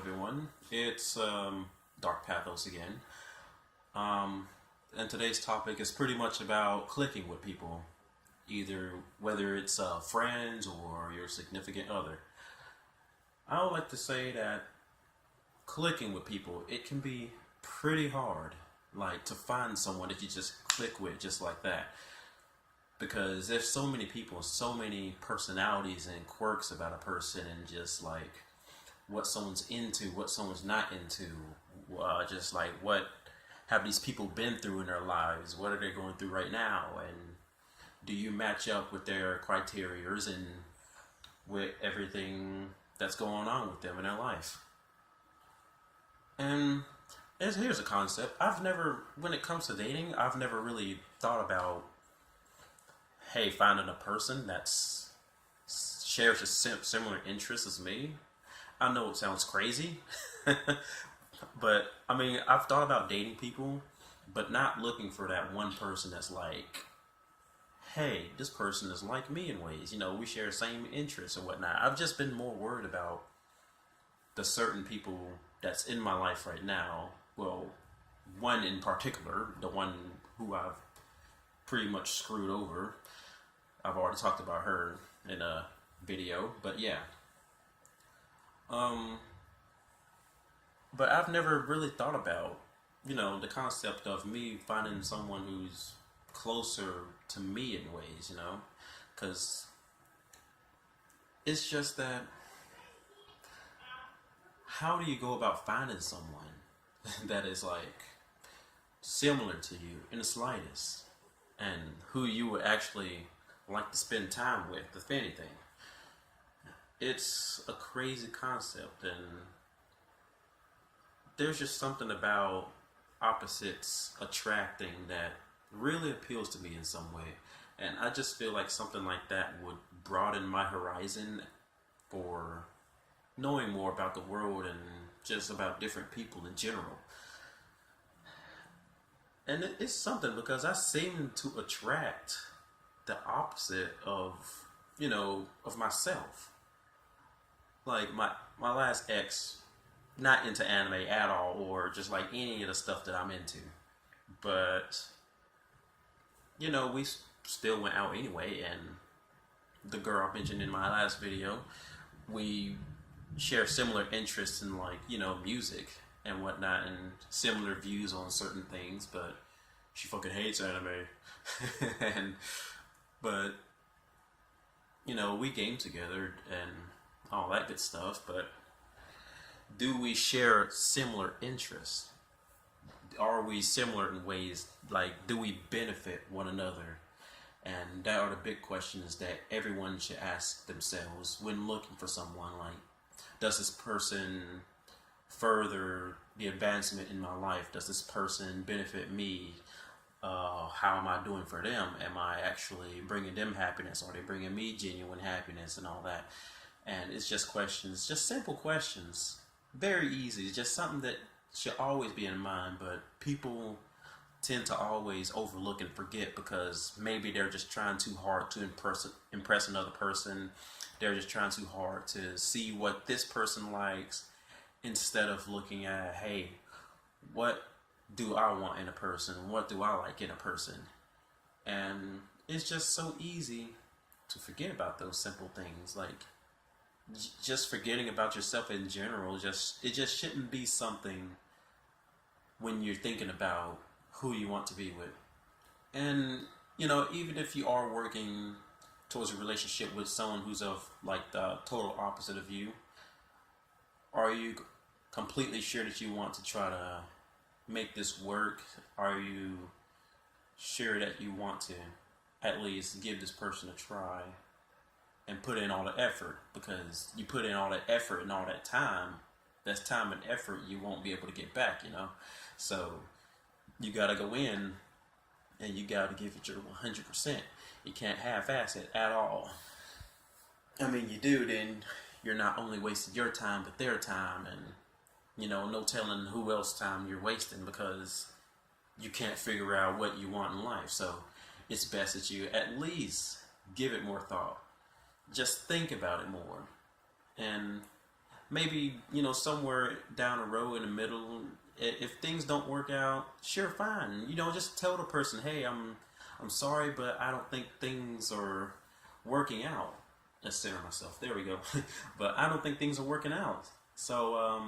everyone. It's Dark Pathos again. And today's topic is pretty much about clicking with people, either whether it's friends or your significant other. I would like to say that clicking with people, it can be pretty hard, like to find someone that you just click with just like that. Because there's so many people, so many personalities and quirks about a person, and just like what someone's into, what someone's not into, just like what have these people been through in their lives, what are they going through right now, and do you match up with their criterias and with everything that's going on with them in their life. And here's a concept. When it comes to dating, I've never really thought about, hey, finding a person that's shares a similar interests as me. I know it sounds crazy, but I mean, I've thought about dating people, but not looking for that one person that's like, hey, this person is like me in ways. We share the same interests and whatnot. I've just been more worried about the certain people that's in my life right now. Well, one in particular, the one who I've pretty much screwed over. I've already talked about her in a video, but yeah. But I've never really thought about, the concept of me finding someone who's closer to me in ways, because it's just that, how do you go about finding someone that is like similar to you in the slightest, and who you would actually like to spend time with, if anything? It's a crazy concept, and there's just something about opposites attracting that really appeals to me in some way. And I just feel like something like that would broaden my horizon for knowing more about the world and just about different people in general. And it's something because I seem to attract the opposite of, of myself. Like my last ex, not into anime at all, or just like any of the stuff that I'm into. But, we still went out anyway, and the girl I mentioned in my last video, we share similar interests in like, music and whatnot, and similar views on certain things, but she fucking hates anime. But, we game together and all that good stuff, but do we share similar interests? Are we similar in ways, like, do we benefit one another? And that are the big questions that everyone should ask themselves when looking for someone. Like, does this person further the advancement in my life? Does this person benefit me? How am I doing for them? Am I actually bringing them happiness? Are they bringing me genuine happiness and all that? And it's just questions, just simple questions. Very easy. It's just something that should always be in mind, but people tend to always overlook and forget because maybe they're just trying too hard to impress another person. They're just trying too hard to see what this person likes instead of looking at, hey, what do I want in a person? What do I like in a person? And it's just so easy to forget about those simple things. Like, just forgetting about yourself in general, it just shouldn't be something when you're thinking about who you want to be with. And, even if you are working towards a relationship with someone who's of like the total opposite of you, are you completely sure that you want to try to make this work? Are you sure that you want to at least give this person a try and put in all the effort? Because you put in all that effort and all that time, that's time and effort you won't be able to get back, So you gotta go in and you gotta give it your 100%. You can't half-ass it at all. I mean, you do, then you're not only wasting your time, but their time, and no telling who else time you're wasting because you can't figure out what you want in life. So it's best that you at least give it more thought. Just think about it more. And maybe, somewhere down the road in the middle, if things don't work out, sure, fine. Just tell the person, hey, I'm sorry, but I don't think things are working out. Let's center myself. There we go. But I don't think things are working out. So,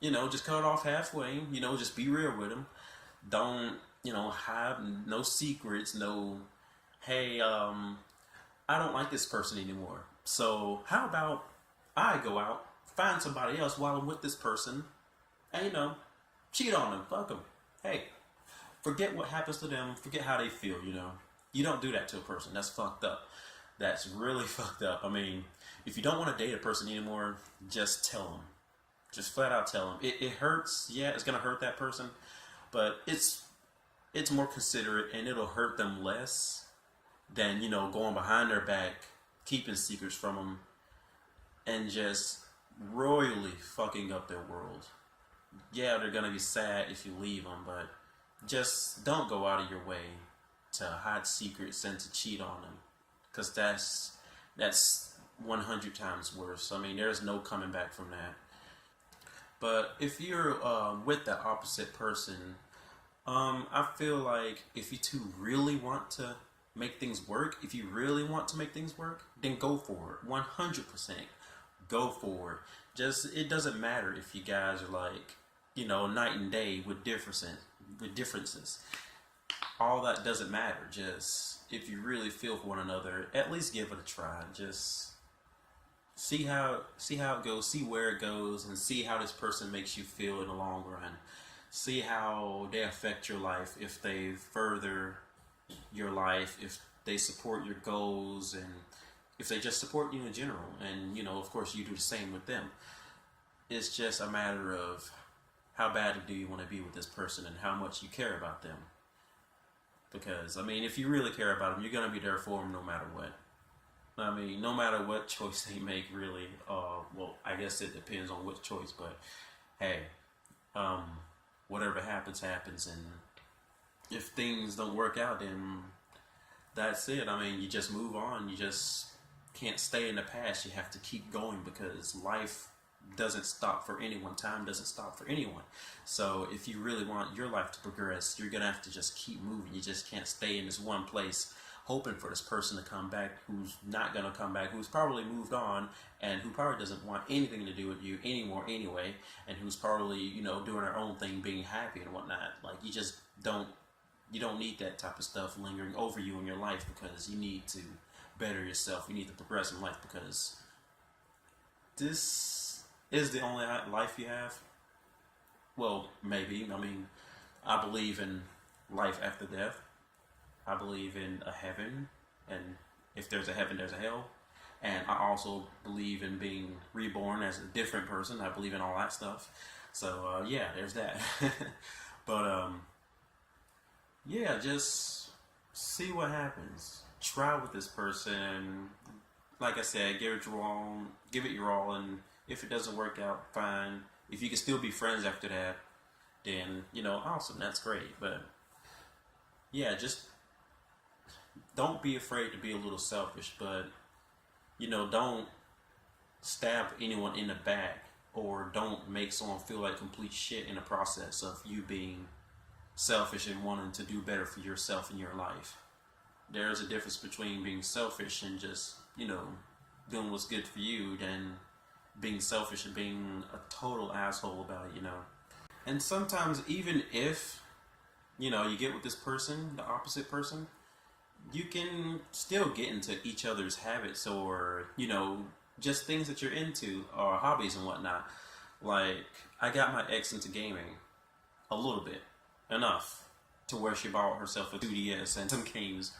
just cut it off halfway. Just be real with them. Don't, have no secrets. No, hey, I don't like this person anymore. So how about I go out, find somebody else while I'm with this person, and cheat on them. Fuck them. Hey, forget what happens to them. Forget how they feel. You don't do that to a person. That's fucked up. That's really fucked up. I mean, if you don't want to date a person anymore, just tell them. Just flat out tell them. It hurts. Yeah, it's gonna hurt that person, but it's more considerate and it'll hurt them less than going behind their back, keeping secrets from them, and just royally fucking up their world. Yeah, they're gonna be sad if you leave them, but just don't go out of your way to hide secrets and to cheat on them, because that's 100 times worse. I mean, there's no coming back from that. But if you're with the opposite person, I feel like if you two really want to make things work, then go for it. 100%. Go for it. It doesn't matter if you guys are like, night and day with differences. All that doesn't matter. Just if you really feel for one another, at least give it a try. Just see how it goes, see where it goes, and see how this person makes you feel in the long run. See how they affect your life, if they further your life, if they support your goals, and if they just support you in general. And of course, you do the same with them. It's just a matter of how badly do you want to be with this person and how much you care about them. Because, I mean, if you really care about them, you're going to be there for them no matter what. I mean, no matter what choice they make, really. Well, I guess it depends on which choice, but hey, whatever happens, happens. And if things don't work out, then that's it. I mean, you just move on. You just can't stay in the past. You have to keep going, because life doesn't stop for anyone. Time doesn't stop for anyone. So if you really want your life to progress, you're gonna have to just keep moving. You just can't stay in this one place hoping for this person to come back who's not gonna come back, who's probably moved on, and who probably doesn't want anything to do with you anymore anyway, and who's probably doing her own thing, being happy and whatnot. Like, you just don't need that type of stuff lingering over you in your life, because you need to better yourself. You need to progress in life, because this is the only life you have. Well, maybe. I mean, I believe in life after death. I believe in a heaven, and if there's a heaven, there's a hell. And I also believe in being reborn as a different person. I believe in all that stuff. So, yeah, there's that. But, yeah, just see what happens. Try with this person. Like I said, give it your all, and if it doesn't work out, fine. If you can still be friends after that, then, awesome, that's great. But, yeah, just don't be afraid to be a little selfish, but, don't stab anyone in the back, or don't make someone feel like complete shit in the process of you being selfish and wanting to do better for yourself in your life. There's a difference between being selfish and just, doing what's good for you, than being selfish and being a total asshole about it, And sometimes, even if, you get with this person, the opposite person, you can still get into each other's habits, or, just things that you're into, or hobbies and whatnot. Like, I got my ex into gaming a little bit, enough to where she bought herself a 2DS and some games.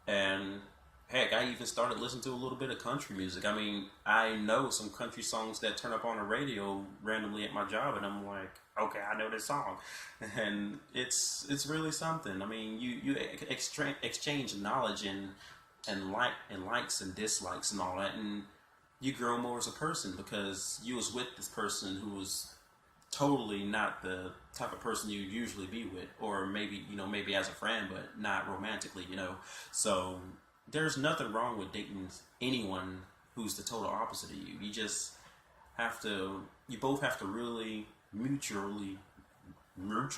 And heck, I even started listening to a little bit of country music. I mean, I know some country songs that turn up on the radio randomly at my job, and I'm like, okay, I know this song. And it's really something. I mean, you exchange knowledge and likes and dislikes and all that, and you grow more as a person, because you was with this person who was totally not the type of person you usually be with, or maybe as a friend, but not romantically, So there's nothing wrong with dating anyone who's the total opposite of you. You both have to really mutually want.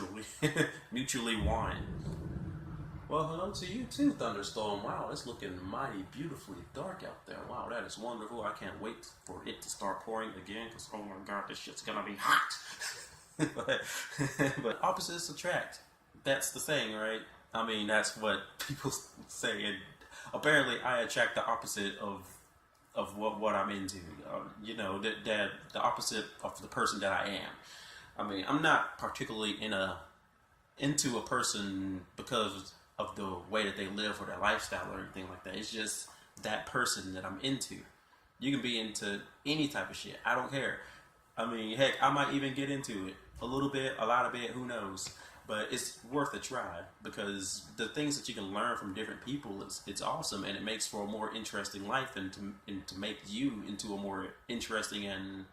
Well, hello to you too, Thunderstorm. Wow, it's looking mighty beautifully dark out there. Wow, that is wonderful. I can't wait for it to start pouring again, because oh my god, this shit's gonna be hot. but opposites attract. That's the saying, right? I mean, that's what people say. And apparently, I attract the opposite of what I'm into. You know, the opposite of the person that I am. I mean, I'm not particularly into a person because of the way that they live or their lifestyle or anything like that. It's just that person that I'm into. You can be into any type of shit. I don't care. I mean, heck, I might even get into it. A little bit, a lot of it, who knows. But it's worth a try, because the things that you can learn from different people, it's awesome, and it makes for a more interesting life, and to make you into a more interesting and,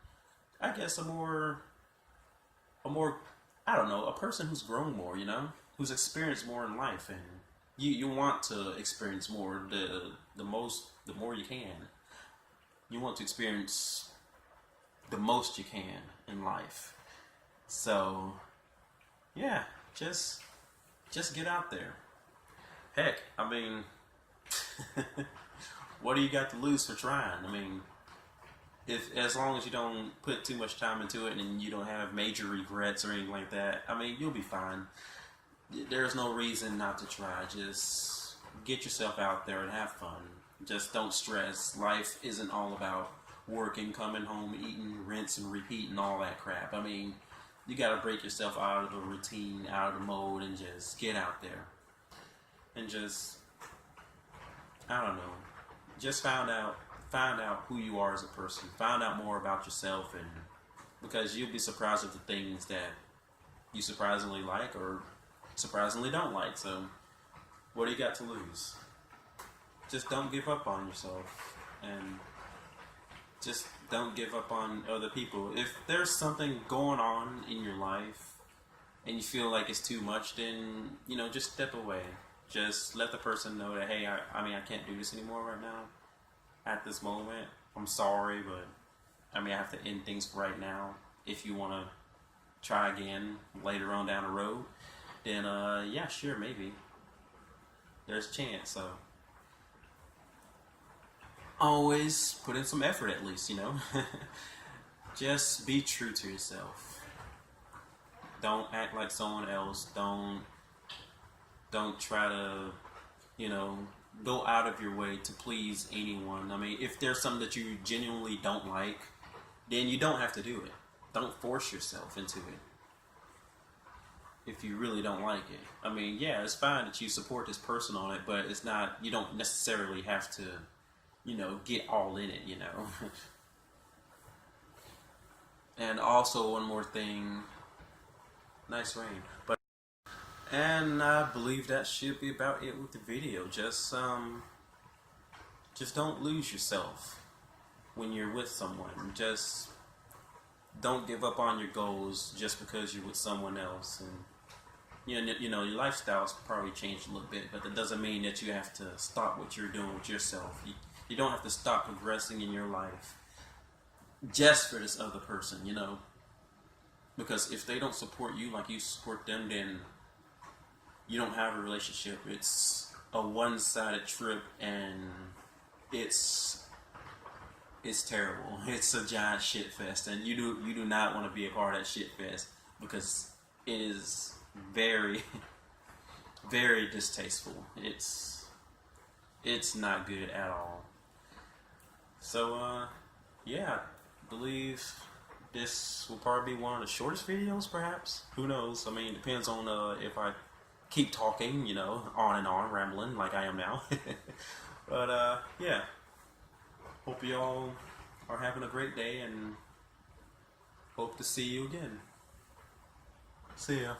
I guess, a more I don't know, a person who's grown more, you know, who's experienced more in life, and you want to experience more. The more you can. You want to experience the most you can in life. So, yeah, just get out there. Heck, I mean, what do you got to lose for trying? I mean, as long as you don't put too much time into it and you don't have major regrets or anything like that, I mean, you'll be fine. There's no reason not to try. Just get yourself out there and have fun. Just don't stress. Life isn't all about working, coming home, eating, rinse and repeat, and all that crap. I mean, you gotta break yourself out of the routine, out of the mode, and just get out there. And just, I don't know, just find out who you are as a person. Find out more about yourself, and because you'll be surprised at the things that you surprisingly like or surprisingly don't like. So, what do you got to lose? Just don't give up on yourself, and just don't give up on other people. If there's something going on in your life and you feel like it's too much, then, you know, just step away. Just let the person know that, hey, I mean, I can't do this anymore right now at this moment. I'm sorry, but I mean, I have to end things right now. If you want to try again later on down the road, then yeah, sure, maybe. There's a chance, so always put in some effort at least, you know. Just be true to yourself. Don't act like someone else. Don't try to, you know, go out of your way to please anyone. I mean, if there's something that you genuinely don't like, then you don't have to do it. Don't force yourself into it if you really don't like it. I mean, yeah, it's fine that you support this person on it, but it's not, you don't necessarily have to, you know, get all in it, you know. And also one more thing, nice rain. And I believe that should be about it with the video. Just don't lose yourself when you're with someone. Just don't give up on your goals just because you're with someone else. And you know, your lifestyle's probably changed a little bit, but that doesn't mean that you have to stop what you're doing with yourself. You don't have to stop progressing in your life just for this other person, you know. Because if they don't support you like you support them, then you don't have a relationship. It's a one-sided trip, and it's terrible. It's a giant shit fest, and you do not want to be a part of that shit fest, because it is very, very distasteful. It's not good at all. So yeah, I believe this will probably be one of the shortest videos, perhaps. Who knows? I mean, it depends on if I keep talking, you know, on and on, rambling like I am now. But yeah, hope you all are having a great day, and hope to see you again. See ya.